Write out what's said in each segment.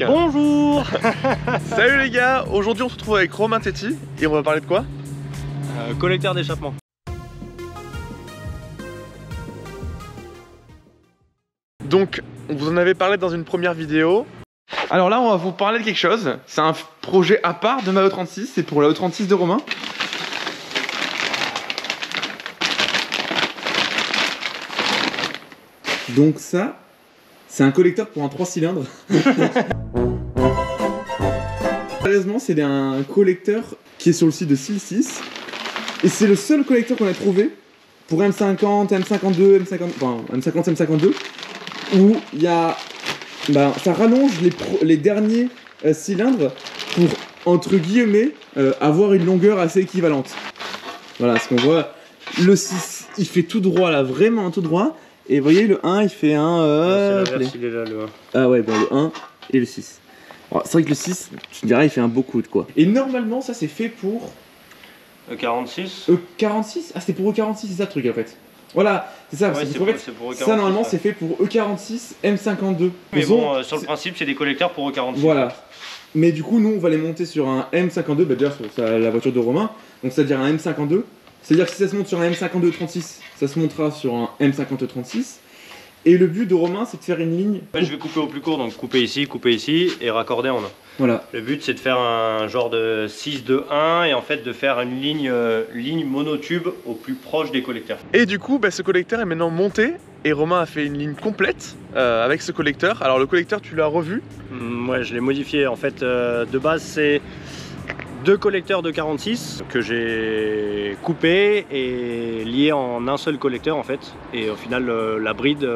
Bonjour. Salut les gars, aujourd'hui on se retrouve avec Romain Tetti et on va parler de quoi? Collecteur d'échappement. Donc on vous en avait parlé dans une première vidéo. Alors là on va vous parler de quelque chose. C'est un projet à part de ma E36, c'est pour la E36 de Romain. Donc ça, c'est un collecteur pour un 3 cylindres. Sérieusement, c'est un collecteur qui est sur le site de Silcis. Et c'est le seul collecteur qu'on a trouvé pour M50, M52, M50, M52, où il y a, ça rallonge les derniers cylindres pour, entre guillemets, avoir une longueur assez équivalente. Voilà, ce qu'on voit, le 6, il fait tout droit là, vraiment tout droit. Et vous voyez, le 1, il fait un... c'est l'inverse, il est là, le 1. Ah ouais, bon, le 1 et le 6. C'est vrai que le 6, tu dirais, il fait un beau coude, quoi. Et normalement, ça, c'est fait pour... E46. E46. Ah, c'est pour E46, c'est ça le truc, en fait. Voilà, c'est ça. Ouais, c'est pour E46. Ça, normalement, c'est fait pour E46, M52. Mais bon, sur le principe, c'est des collecteurs pour E46. Voilà. Mais du coup, nous, on va les monter sur un M52, déjà sur la voiture de Romain. Donc, c'est-à-dire un M52. C'est-à-dire que si ça se monte sur un M52 36, ça se montera sur un M50 36. Et le but de Romain, c'est de faire une ligne... En fait, je vais couper au plus court, donc couper ici et raccorder en 1. Voilà. Le but, c'est de faire un genre de 6-2-1 et en fait de faire une ligne monotube au plus proche des collecteurs. Et du coup, ce collecteur est maintenant monté et Romain a fait une ligne complète avec ce collecteur. Alors le collecteur, tu l'as revu? Ouais, je l'ai modifié. En fait, de base, c'est 2 collecteurs de 46 que j'ai coupés et liés en un seul collecteur en fait. Et au final, la bride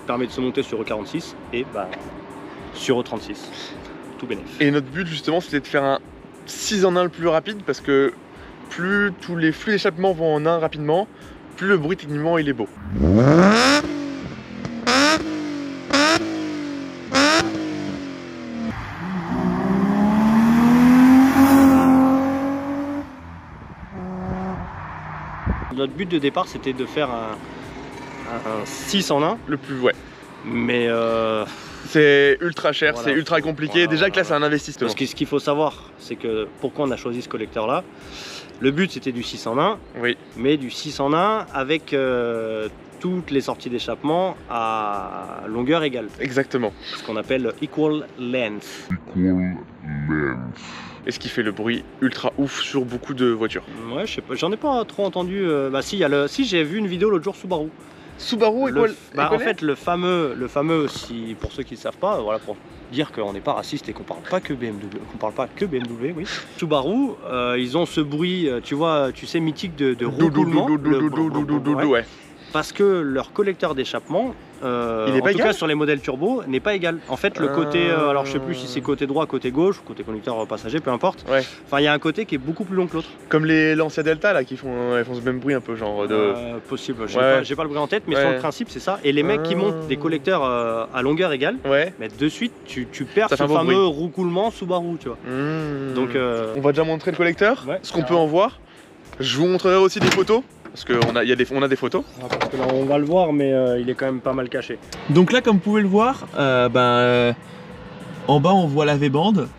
permet de se monter sur E46 et sur E36. Tout bénef. Et notre but justement, c'était de faire un 6 en 1 le plus rapide parce que plus tous les flux d'échappement vont en 1 rapidement, plus le bruit techniquement il est beau. Notre but de départ, c'était de faire un 6 en 1. Le plus, ouais. Mais c'est ultra cher, voilà, c'est ultra compliqué. Voilà, déjà que là, c'est un investissement. Parce que ce qu'il faut savoir, c'est que pourquoi on a choisi ce collecteur-là. Le but, c'était du 6 en 1. Oui. Mais du 6 en 1 avec toutes les sorties d'échappement à longueur égale. Exactement. Ce qu'on appelle equal length. Et ce qui fait le bruit ultra ouf sur beaucoup de voitures. Ouais, je sais pas, j'en ai pas trop entendu. Si, j'ai vu une vidéo l'autre jour Subaru. Subaru en fait, le fameux, si, pour ceux qui ne savent pas, voilà, pour dire qu'on n'est pas raciste et qu'on parle pas que BMW, oui. Subaru, ils ont ce bruit, tu sais, mythique de roucoulement. Ouais. Parce que leur collecteur d'échappement, en tout cas sur les modèles turbo, n'est pas égal. En fait, le côté, alors je sais plus si c'est côté droit, côté gauche, côté conducteur passager, peu importe. Ouais. Enfin, il y a un côté qui est beaucoup plus long que l'autre. Comme les Lancia Delta là, qui font ce même bruit un peu genre de. Possible. J'ai pas le bruit en tête, mais sur le principe c'est ça. Et les mecs qui montent des collecteurs à longueur égale, mais de suite tu perds ce fameux roucoulement Subaru, tu vois. Donc, on va déjà montrer le collecteur, ce qu'on peut en voir. Je vous montrerai aussi des photos. Parce qu'on a des photos. Parce que là, on va le voir, mais il est quand même pas mal caché. Donc là, comme vous pouvez le voir, en bas on voit la V-bande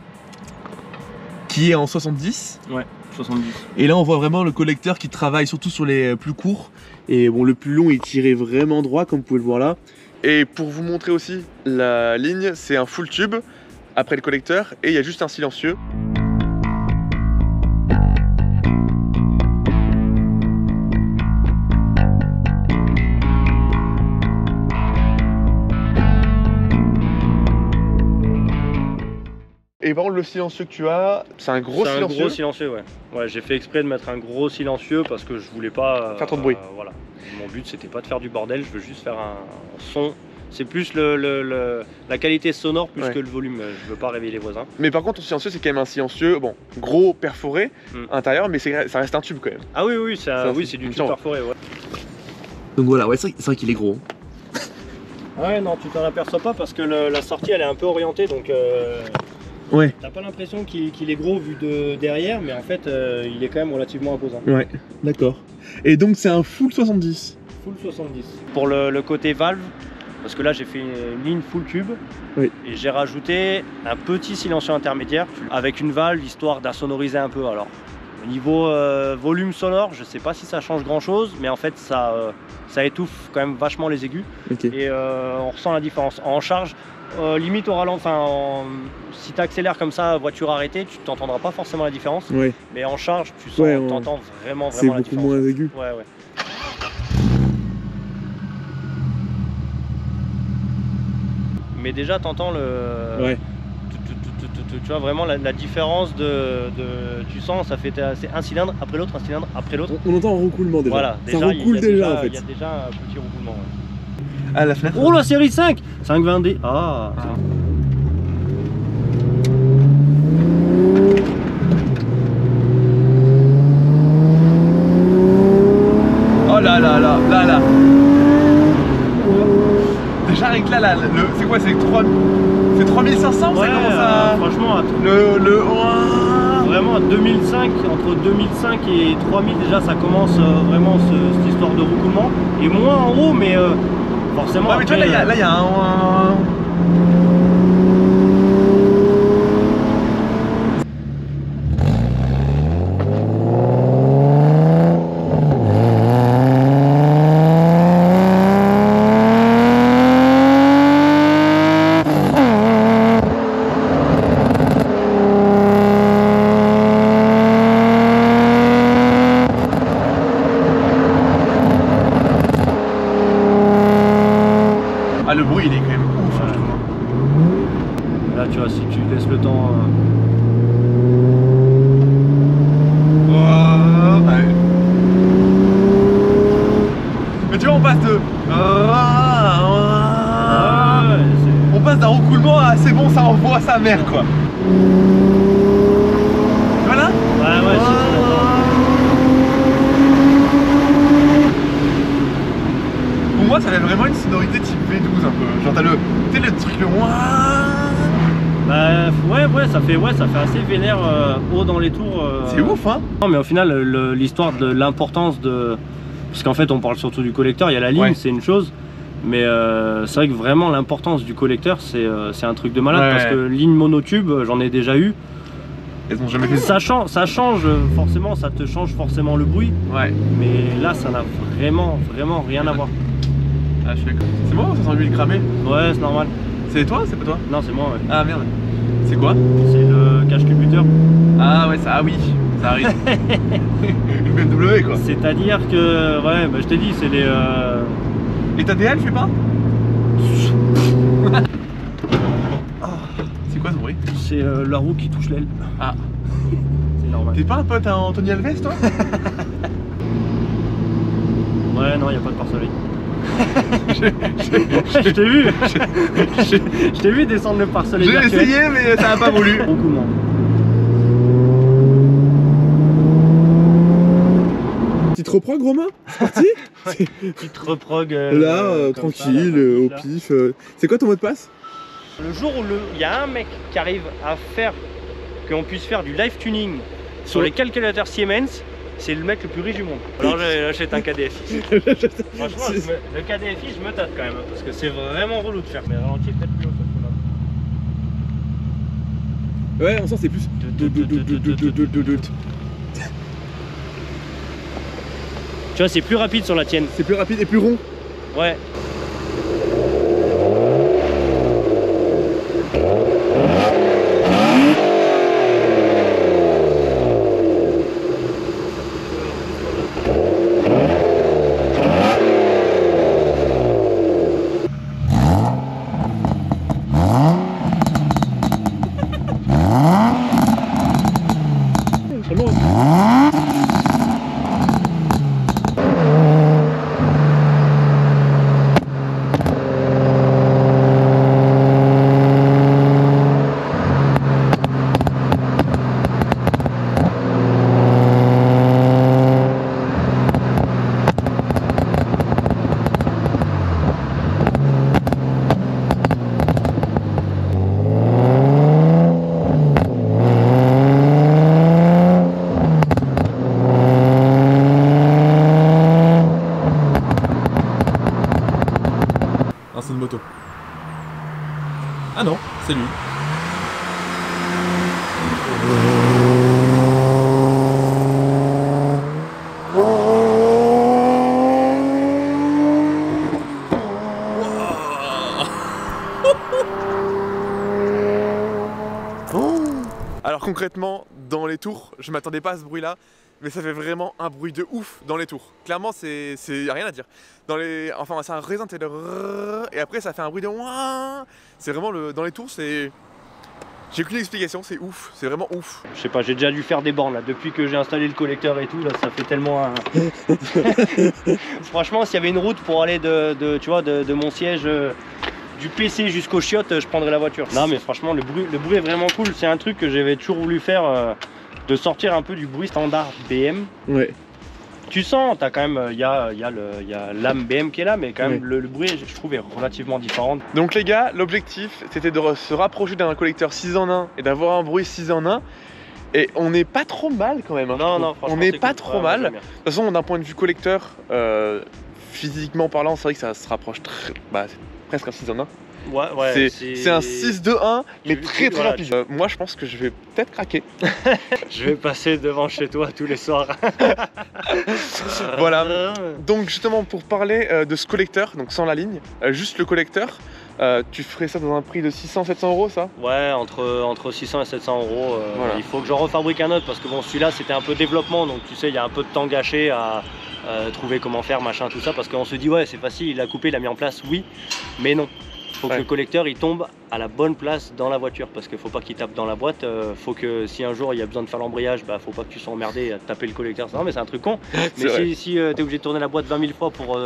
qui est en 70. Ouais, 70. Et là on voit vraiment le collecteur qui travaille surtout sur les plus courts. Et bon, le plus long il tirait vraiment droit, comme vous pouvez le voir là. Et pour vous montrer aussi la ligne, c'est un full tube après le collecteur et il y a juste un silencieux. Et par contre, le silencieux que tu as, c'est un gros silencieux. C'est un gros silencieux, ouais. Ouais, j'ai fait exprès de mettre un gros silencieux parce que je voulais pas faire trop de bruit. Voilà. Mon but, c'était pas de faire du bordel, je veux juste faire un son. C'est plus la qualité sonore plus que le volume. Je veux pas réveiller les voisins. Mais par contre, ton silencieux, c'est quand même un silencieux, bon, gros, perforé, intérieur, mais ça reste un tube quand même. Ah oui, c'est du tube perforé, ouais. Donc voilà, ouais, c'est vrai qu'il est gros. Ouais, non, tu t'en aperçois pas parce que la sortie, elle est un peu orientée, donc. Ouais. T'as pas l'impression qu'il est gros vu de derrière, mais en fait, il est quand même relativement imposant. Ouais, d'accord. Et donc c'est un full 70. Full 70. Pour le côté valve, parce que là j'ai fait une ligne full tube oui. et j'ai rajouté un petit silencieux intermédiaire avec une valve histoire d'insonoriser un peu. Alors au niveau volume sonore, je sais pas si ça change grand chose, mais en fait ça étouffe quand même vachement les aigus. Okay. Et on ressent la différence. En charge, limite au ralenti, si tu accélères comme ça, voiture arrêtée, tu t'entendras pas forcément la différence. Ouais. Mais en charge, tu sens, t'entends vraiment la différence. C'est beaucoup moins aigu. Ouais. Mais déjà, t'entends le. Ouais. Tu vois vraiment la différence tu sens, ça fait un cylindre après l'autre, un cylindre après l'autre. On entend un roucoulement déjà. Voilà, ça recoule déjà en fait. Il y a déjà un petit roucoulement. Ouais. Ah, la fenêtre. Oh, la série 5 520D. Ah. Oh là là là là là. Déjà avec là, c'est quoi, c'est 3500, ouais, ça commence à... franchement, vraiment à 2005, entre 2005 et 3000 déjà ça commence vraiment cette histoire de roucoulement. Et moins en haut, mais forcément. Ouais, mais après, tu vois, là, il y a un... Ah, le bruit il est quand même ouf. Ouais. Là tu vois, si tu laisses le temps. Ouais. Mais tu vois, on passe de. On passe d'un roucoulement à c'est bon, ça envoie sa mère quoi. Voilà. Ouais, Pour moi, ça avait vraiment une sonorité type V12 un peu. Genre, t'as le truc le Bah ouais, ça fait assez vénère haut dans les tours. C'est ouf, hein. Non, mais au final, l'histoire de l'importance de. Parce qu'en fait, on parle surtout du collecteur, il y a la ligne, c'est une chose. Mais c'est vrai que vraiment l'importance du collecteur, c'est un truc de malade. Parce que ligne monotube, j'en ai déjà eu. Elles ont jamais fait ça change forcément, ça te change forcément le bruit. Ouais. Mais là, ça n'a vraiment rien à voir. Ah, je suis d'accord. C'est moi ou ça sent l'huile cramée? Ouais, c'est normal. C'est toi? C'est pas toi? Non, c'est moi, ouais. Ah merde. C'est quoi? C'est le cache-cul buteur. Ah ouais, ça, ah oui, ça arrive. Une BMW quoi. C'est-à-dire que, ouais, bah, je t'ai dit, c'est les... Et ta DL fait pas? C'est quoi ce bruit? C'est la roue qui touche l'aile. Ah. C'est normal. T'es pas un pote à Anthony Alves toi? Ouais, non, il n'y a pas de pare-soleil. Je t'ai vu. Je t'ai vu descendre le pare-soleil. J'ai essayé mais ça a pas voulu. Beaucoup moins. Petite reprog Romain? C'est parti? Petite reprog. Là, tranquille, ça, au pif. C'est quoi ton mot de passe? Le jour où il y a un mec qui arrive à faire qu'on puisse faire du live tuning sur les calculateurs Siemens, c'est le mec le plus riche du monde. Alors j'achète un KDFI. Franchement, le KDFI, je me tâte quand même, parce que c'est vraiment relou de faire. Mais ralenti peut-être plus haut. Ouais, on sent c'est plus. Tu vois, c'est plus rapide sur la tienne. C'est plus rapide et plus rond. Ouais. Oh. Alors concrètement, dans les tours, je m'attendais pas à ce bruit-là, mais ça fait vraiment un bruit de ouf dans les tours. Clairement, c'est rien à dire. Enfin, c'est un raisin, et après ça fait un bruit de ouin. C'est vraiment dans les tours, c'est. J'ai aucune explication, c'est ouf, c'est vraiment ouf. Je sais pas, j'ai déjà dû faire des bornes là, depuis que j'ai installé le collecteur et tout, là ça fait tellement un... Franchement, s'il y avait une route pour aller tu vois, de mon siège du PC jusqu'aux chiottes, je prendrais la voiture. Non mais franchement, le bruit est vraiment cool, c'est un truc que j'avais toujours voulu faire, de sortir un peu du bruit standard BM. Ouais. Tu sens, t'as quand même, il y a l'âme BM qui est là, mais quand même le bruit, je trouve, est relativement différent. Donc les gars, l'objectif c'était de se rapprocher d'un collecteur 6 en 1 et d'avoir un bruit 6 en 1. Et on n'est pas trop mal quand même. Hein, non, franchement, on n'est pas cool. trop mal. De toute façon, d'un point de vue collecteur, physiquement parlant, c'est vrai que ça se rapproche très. Bah, c'est presque un 6 en 1. Ouais, c'est un 6-2-1, mais très rapide. Moi, je pense que je vais peut-être craquer. Je vais passer devant chez toi tous les soirs. Voilà. Donc, justement, pour parler de ce collecteur, donc sans la ligne, juste le collecteur, tu ferais ça dans un prix de 600-700 euros, ça? Ouais, entre 600 et 700 euros. Voilà. Il faut que j'en refabrique un autre parce que bon, celui-là c'était un peu développement, donc tu sais, il y a un peu de temps gâché à trouver comment faire, machin, tout ça, parce qu'on se dit ouais, c'est facile, il a coupé, il a mis en place, oui, mais non. Faut que le collecteur il tombe à la bonne place dans la voiture, parce qu'il faut pas qu'il tape dans la boîte. Faut que si un jour il y a besoin de faire l'embrayage, bah faut pas que tu sois emmerdé à taper le collecteur. Non mais c'est un truc con. Mais si tu es obligé de tourner la boîte 20 000 fois pour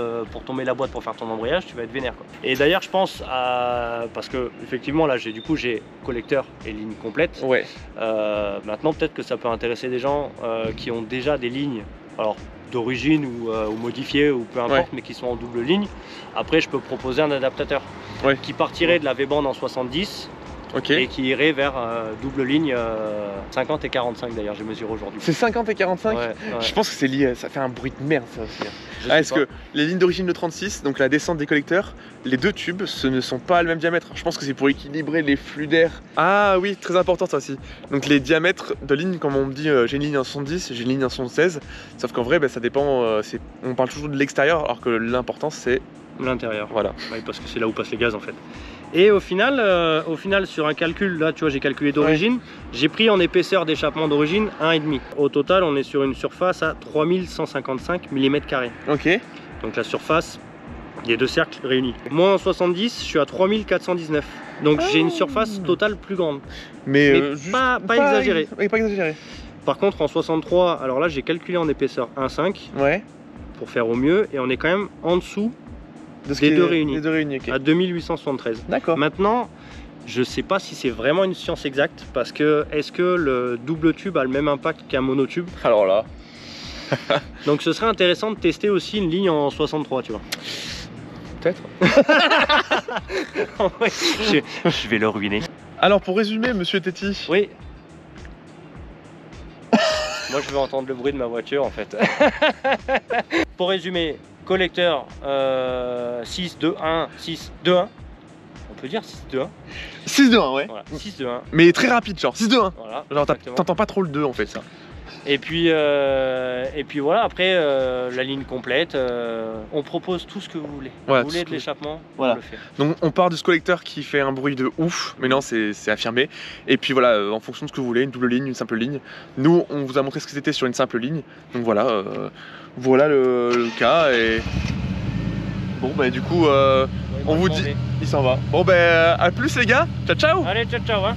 tomber la boîte pour faire ton embrayage, tu vas être vénère quoi. Et d'ailleurs je pense parce que effectivement là j'ai collecteur et ligne complète. Ouais. Maintenant peut-être que ça peut intéresser des gens qui ont déjà des lignes. Alors d'origine ou modifiées ou peu importe, mais qui sont en double ligne. Après je peux proposer un adaptateur qui partirait de la V-bande en 70 et qui irait vers double ligne 50 et 45 d'ailleurs, j'ai mesuré aujourd'hui. C'est 50 et 45 ouais. Je pense que c'est lié, ça fait un bruit de merde ça aussi. Est-ce que les lignes d'origine de 36, donc la descente des collecteurs, les deux tubes, ce ne sont pas le même diamètre. Je pense que c'est pour équilibrer les flux d'air. Ah oui, très important ça aussi. Donc les diamètres de lignes, comme on me dit, j'ai une ligne en 70, j'ai une ligne en 76, sauf qu'en vrai, ça dépend, on parle toujours de l'extérieur, alors que l'important c'est l'intérieur. Voilà. Ouais, parce que c'est là où passent les gaz en fait. Et au final sur un calcul, là tu vois j'ai calculé d'origine, j'ai pris en épaisseur d'échappement d'origine 1,5. Au total on est sur une surface à 3155 mm². Ok. Donc la surface des deux cercles réunis. Moi en 70 je suis à 3419. Donc j'ai une surface totale plus grande. Mais pas exagérée. Pas exagéré. Par contre en 63, alors là j'ai calculé en épaisseur 1,5 pour faire au mieux, et on est quand même en dessous des deux réunis, à 2873. D'accord. Maintenant, je sais pas si c'est vraiment une science exacte, parce que est-ce que le double tube a le même impact qu'un monotube? Alors là. Donc ce serait intéressant de tester aussi une ligne en 63, tu vois. Peut-être. Je vais le ruiner. Alors pour résumer, monsieur Téti. Oui. Moi je veux entendre le bruit de ma voiture en fait. Pour résumer, collecteur 6-2-1, 6-2-1. On peut dire 6-2-1. 6-2-1, ouais. Voilà, 6-2-1. Mais très rapide, genre 6-2-1. Voilà, genre t'entends pas trop le 2 en fait, ça. Et puis voilà, après la ligne complète, on propose tout ce que vous voulez. Voilà, vous voulez de l'échappement, voilà. on le fait. Donc on part de ce collecteur qui fait un bruit de ouf, mais non, c'est affirmé. Et puis voilà, en fonction de ce que vous voulez, une double ligne, une simple ligne. Nous, on vous a montré ce que c'était sur une simple ligne. Donc voilà, voilà le cas. Et bon, bah du coup, on vous dit, il s'en va. Bon, bah à plus les gars, ciao ciao. Allez, ciao ciao hein.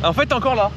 En fait, t'es encore là.